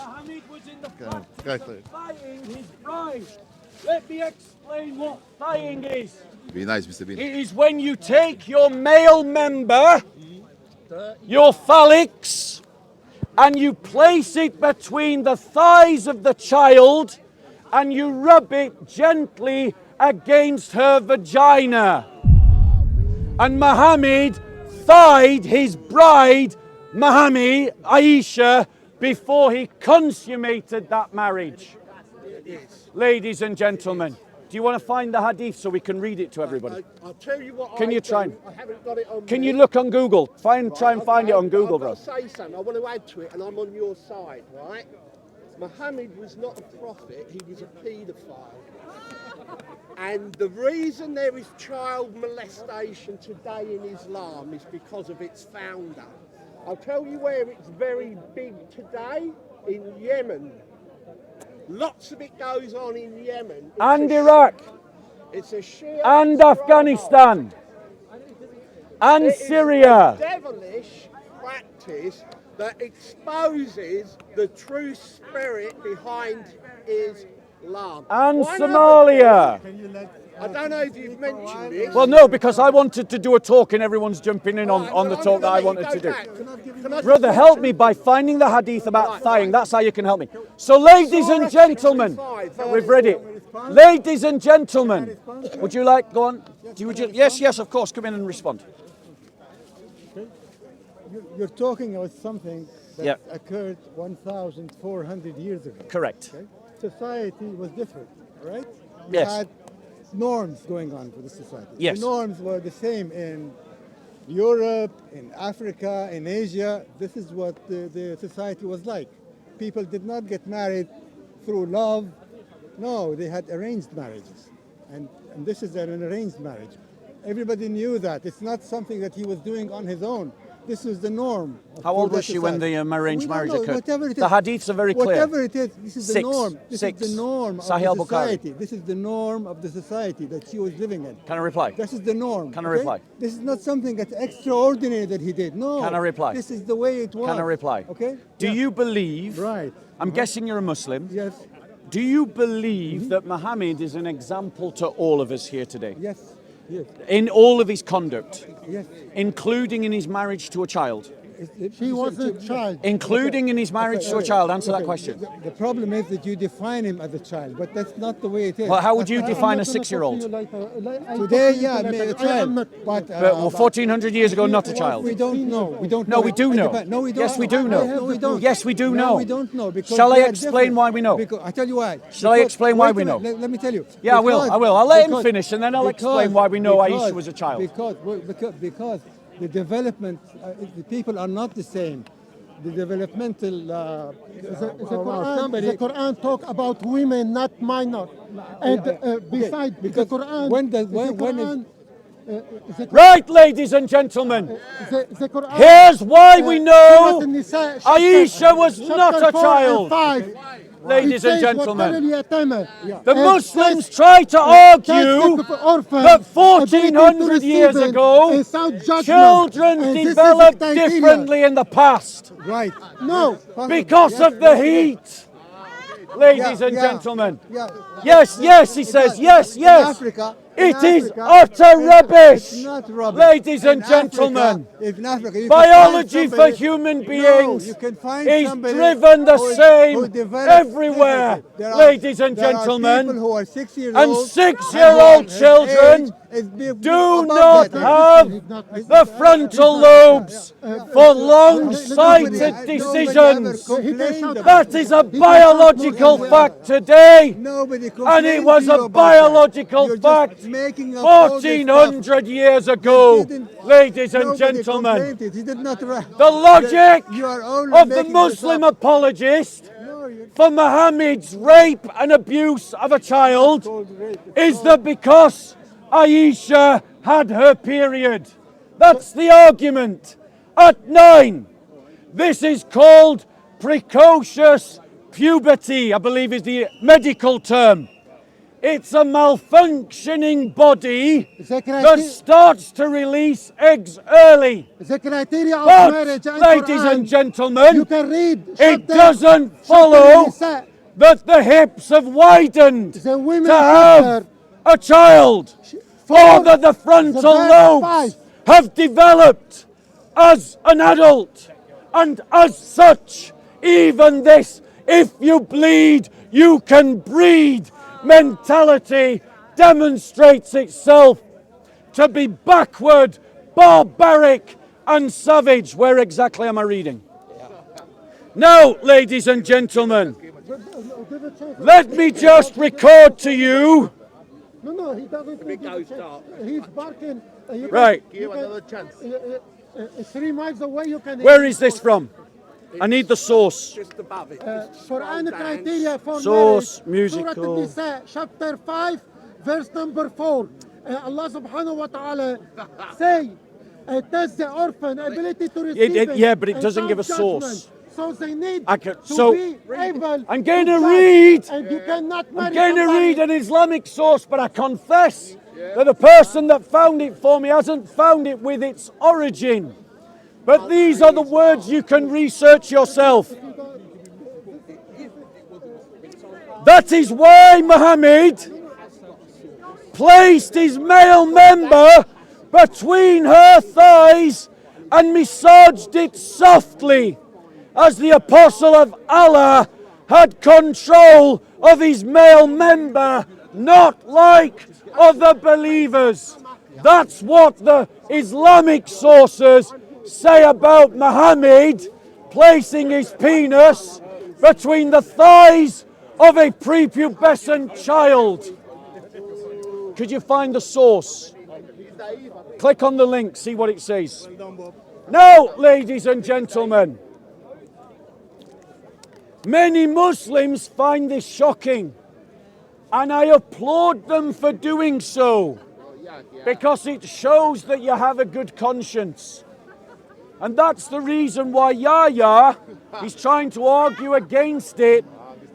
Muhammad was in the practice of thighing his bride. Let me explain what thighing is. Be nice, Mr. Bean. It is when you take your male member, your phalanx, and you place it between the thighs of the child and you rub it gently against her vagina. And Muhammad thighed his bride, Muhammad, Aisha, before he consummated that marriage. Ladies and gentlemen, do you want to find the hadith so we can read it to everybody? I'll tell you what. Can you try? I haven't got it on. Can you look on Google? Try and find it on Google, bro. I'll say something. I want to add to it, and I'm on your side, right? Muhammad was not a prophet. He was a paedophile. And the reason there is child molestation today in Islam is because of its founder. I'll tell you where it's very big today, in Yemen. Lots of it goes on in Yemen. And Iraq. It's a Shia And Afghanistan. And Syria. It's a devilish practice that exposes the true spirit behind Islam. And One Somalia. I don't know if you've mentioned this. Well, no, because I wanted to do a talk and everyone's jumping in on the talk that I wanted to do. Brother, help me by finding the hadith about thighing. That's how you can help me. So, ladies and gentlemen, we've read it. Ladies and gentlemen, would you like, go on? Yes, of course, come in and respond. You're talking about something that Yeah. occurred 1,400 years ago. Correct. Okay? Society was different, right? We Yes. had norms going on for the society. Yes. The norms were the same in Europe, in Africa, in Asia. This is what the society was like. People did not get married through love. No, they had arranged marriages. And this is an arranged marriage. Everybody knew that. It's not something that he was doing on his own. This is the norm. How old was she when the arranged We don't marriage know, occurred? whatever it The is. hadiths are very clear. Whatever it is, this is the Six. norm. This Six. is the norm of Sahih the al-Bukhari. society. This is the norm of the society that she was living in. Can I reply? This is the norm. Can I reply? This is not something that's extraordinary that he did. No. Can I reply? This is the way it was. Can I reply? Okay. Do Yeah. you believe, Right. I'm guessing you're a Muslim, Yes. do you believe that Muhammad is an example to all of us here today? Yes. Yes. In all of his conduct, Yes. including in his marriage to a child? She was a child. Including in his marriage to a child? Answer that question. The problem is that you define him as a child, but that's not the way it is. Well, how would you That's- define a 6-year-old? Today, yeah, a child. But, But 1400 years ago, not a child. We don't know. We don't No, know. we do know. No, we don't. Yes, we do know. No, we don't. Yes, we do No, know. we don't know. Because Shall I they are explain different. why we know? Because, I tell you why. Shall I explain why wait we a know? minute, Let me tell you. Yeah, I will. I'll let him because- finish and then I'll explain why we know Aisha was a child. Because the development, the people are not the same. The developmental The Quran talk about women, not minor. And besides, the Quran, Right, ladies and gentlemen, the Quran, here's why we know Aisha Aisha was not a child. Ladies and gentlemen, the Muslims try to argue that 1400 years ago, children developed differently in the past right. No. because of the heat. Ladies and Yeah. gentlemen, Yeah. yes, he says, yes. It is utter rubbish. It's not rubbish. Ladies and In gentlemen, Africa, in Africa, you can biology find for somebody- human No, beings you can find is somebody driven the who same developed everywhere. differently. There are- Ladies and there are gentlemen, people who are 6 years and old, 6-year-old and whose children age is do above not that. have the frontal lobes for long-sighted Nobody decisions. ever complained about That is a biological fact today. Nobody And complained it was to you a about biological that. You're fact just making up all this 1400 years stuff. ago. You didn't- Ladies and nobody gentlemen, complained it. He did not the logic You are only of the making this Muslim up. apologist No, you for Muhammad's rape and abuse of a child told rape. is that because Aisha had her period. That's the argument. At 9, this is called precocious puberty, I believe is the medical term. It's a malfunctioning body The that starts to release eggs early. criteria of But, marriage and ladies Quran, and gentlemen, you can read it chapter- doesn't chapter follow Nisa. that the hips have widened The women to have chapter a child, or that the frontal the verse lobes 5. have developed as an adult. And as such, even this, if you bleed, you can breed mentality demonstrates itself to be backward, barbaric, and savage. Where exactly am I reading? Now, ladies and gentlemen, let me just record to you. No, he doesn't. It goes dark. He's barking. You can- Right. you Give can- another chance. 3 miles away, you can. Where is this from? I need the source. Just above it. Just scroll Quran down. criteria for Source, marriage. musical. Surah An-Nisa, chapter 5, verse number 4. Allah subhanahu wa ta'ala say, test the orphan ability to receive yeah, but it and doesn't give a self-judgment. source. So they need Okay, to so be able I'm going to judge, read. and you cannot marry I'm going to somebody- read an Islamic source, but I confess that the person that found it for me hasn't found it with its origin. But these are the words you can research yourself. That is why Muhammad placed his male member between her thighs and massaged it softly, as the apostle of Allah had control of his male member, not like other believers. That's what the Islamic sources say about Muhammad placing his penis between the thighs of a prepubescent child. Could you find the source? Click on the link, see what it says. Now, ladies and gentlemen, many Muslims find this shocking, and I applaud them for doing so, because it shows that you have a good conscience. And that's the reason why Yahya is trying to argue against it,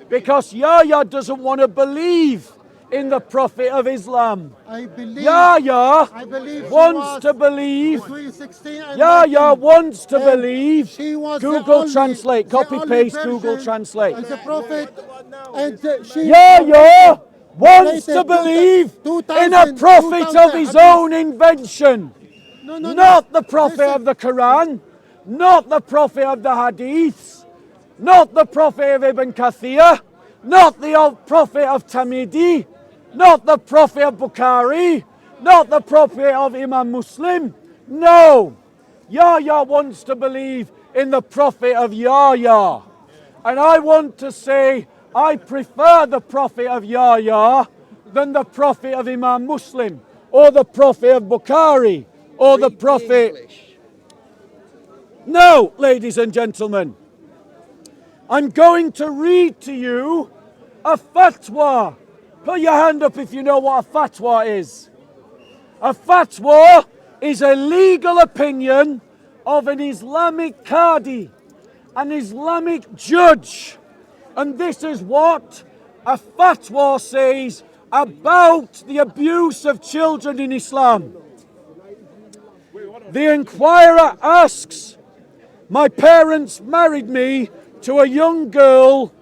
because Yahya doesn't want to believe in the Prophet of Islam. I believe Yahya I believe she wants was to believe. between 16 and Yahya 19. wants to And believe. she was the Google only- Translate, the copy only paste, person Google Translate. as a prophet, and she Yahya wants to related believe in a 2000 prophet of his hadith. own invention. No, no, Not no. the prophet Listen, of the Quran, not the prophet of the Hadiths, not the prophet of Ibn Kathir, not the old prophet of Tamidi, not the prophet of Bukhari, not the prophet of Imam Muslim. No, Yahya wants to believe in the prophet of Yahya. And I want to say I prefer the prophet of Yahya than the prophet of Imam Muslim, or the prophet of Bukhari, or the Read prophet. English. No, ladies and gentlemen, I'm going to read to you a fatwa. Put your hand up if you know what a fatwa is. A fatwa is a legal opinion of an Islamic qadi, an Islamic judge. And this is what a fatwa says about the abuse of children in Islam. The inquirer asks, my parents married me to a young girl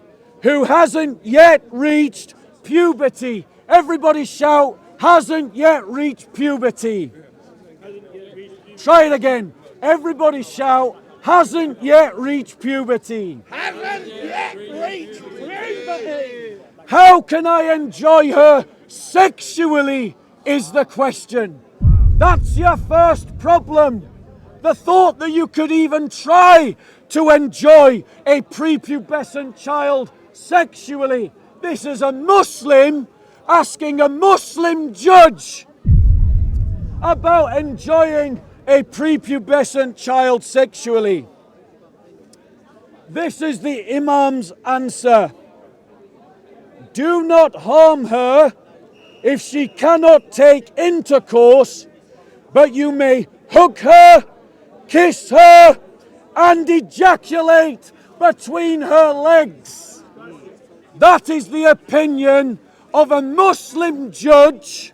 who hasn't yet reached puberty. Everybody shout, hasn't yet reached puberty. Try it again. Everybody shout, hasn't yet reached puberty. Haven't yet reached puberty. How can I enjoy her sexually is the question. That's your first problem. The thought that you could even try to enjoy a prepubescent child sexually. This is a Muslim asking a Muslim judge about enjoying a prepubescent child sexually. This is the Imam's answer. Do not harm her if she cannot take intercourse, but you may hug her, kiss her, and ejaculate between her legs. That is the opinion of a Muslim judge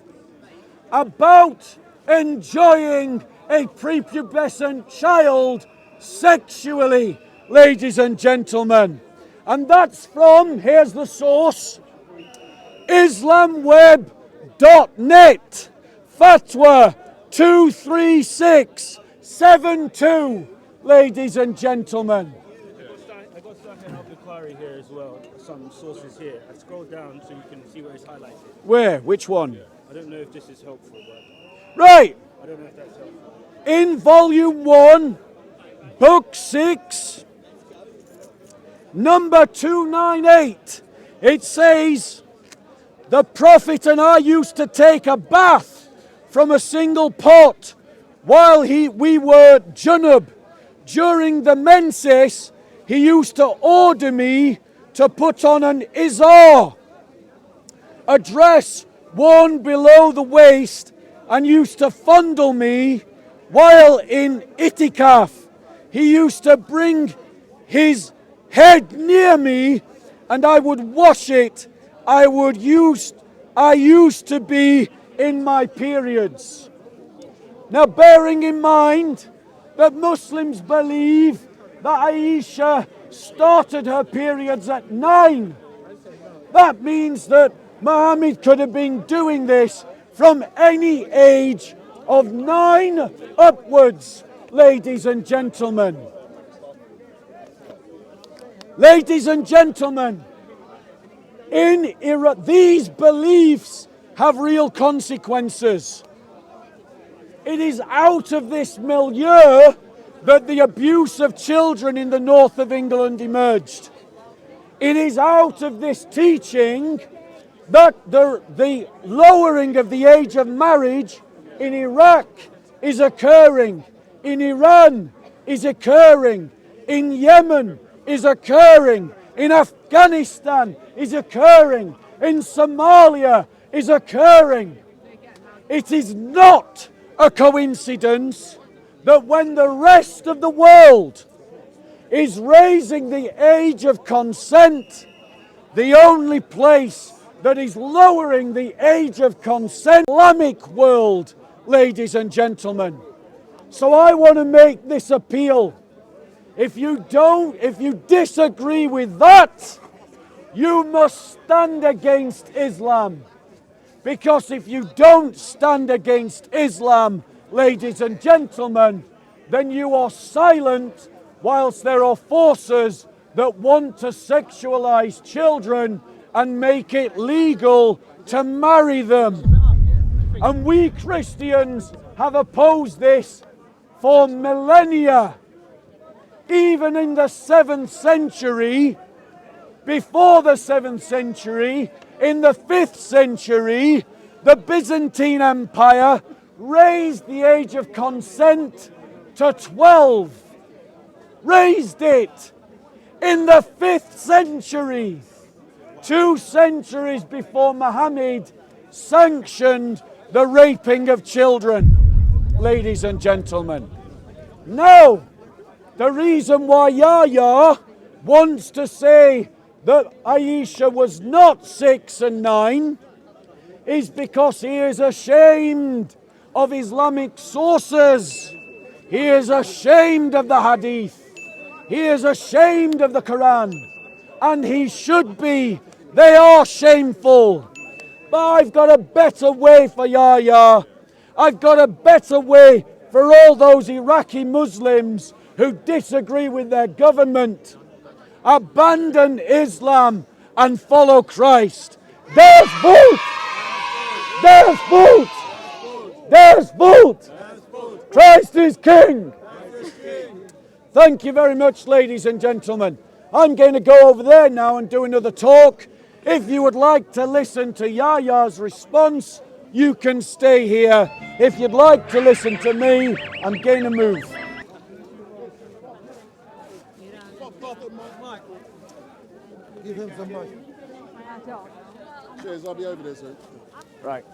about enjoying a prepubescent child sexually, ladies and gentlemen. And that's from, here's the source, islamweb.net, Fatwa 23672, ladies and gentlemen. I got something of the Bukhari here as well, some sources here. I scroll down so you can see where it's highlighted. Where? Which one? I don't know if this is helpful, but Right. I don't know if that's helpful. In volume 1, book 6, number 298, it says, the Prophet and I used to take a bath from a single pot while we were junub. During the menses, he used to order me to put on an izar, a dress worn below the waist, and used to fondle me while in itikaf. He used to bring his head near me and I would wash it. I used to be in my periods. Now, bearing in mind that Muslims believe that Aisha started her periods at 9, that means that Muhammad could have been doing this from any age of 9 upwards, ladies and gentlemen. Ladies and gentlemen, in Iraq, these beliefs have real consequences. It is out of this milieu that the abuse of children in the north of England emerged. It is out of this teaching that the lowering of the age of marriage in Iraq is occurring, in Iran is occurring, in Yemen is occurring, in Afghanistan is occurring, in Somalia is occurring. It is not a coincidence that when the rest of the world is raising the age of consent, the only place that is lowering the age of consent, Islamic world, ladies and gentlemen. So I want to make this appeal. If you disagree with that, you must stand against Islam. Because if you don't stand against Islam, ladies and gentlemen, then you are silent whilst there are forces that want to sexualize children and make it legal to marry them. And we Christians have opposed this for millennia. Even in the 7th century, before the 7th century, in the 5th century, the Byzantine Empire raised the age of consent to 12. Raised it in the 5th century, 2 centuries before Muhammad sanctioned the raping of children, ladies and gentlemen. Now, the reason why Yahya wants to say that Aisha was not 6 and 9 is because he is ashamed of Islamic sources. He is ashamed of the Hadith. He is ashamed of the Quran. And he should be. They are shameful. But I've got a better way for Yahya. I've got a better way for all those Iraqi Muslims who disagree with their government. Abandon Islam and follow Christ. There's vote! There's vote! There's vote! Christ is King! Thank you very much, ladies and gentlemen. I'm going to go over there now and do another talk. If you would like to listen to Yahya's response, you can stay here. If you'd like to listen to me, I'm going to move. Give him some mic. Cheers, I'll be over there soon. Right.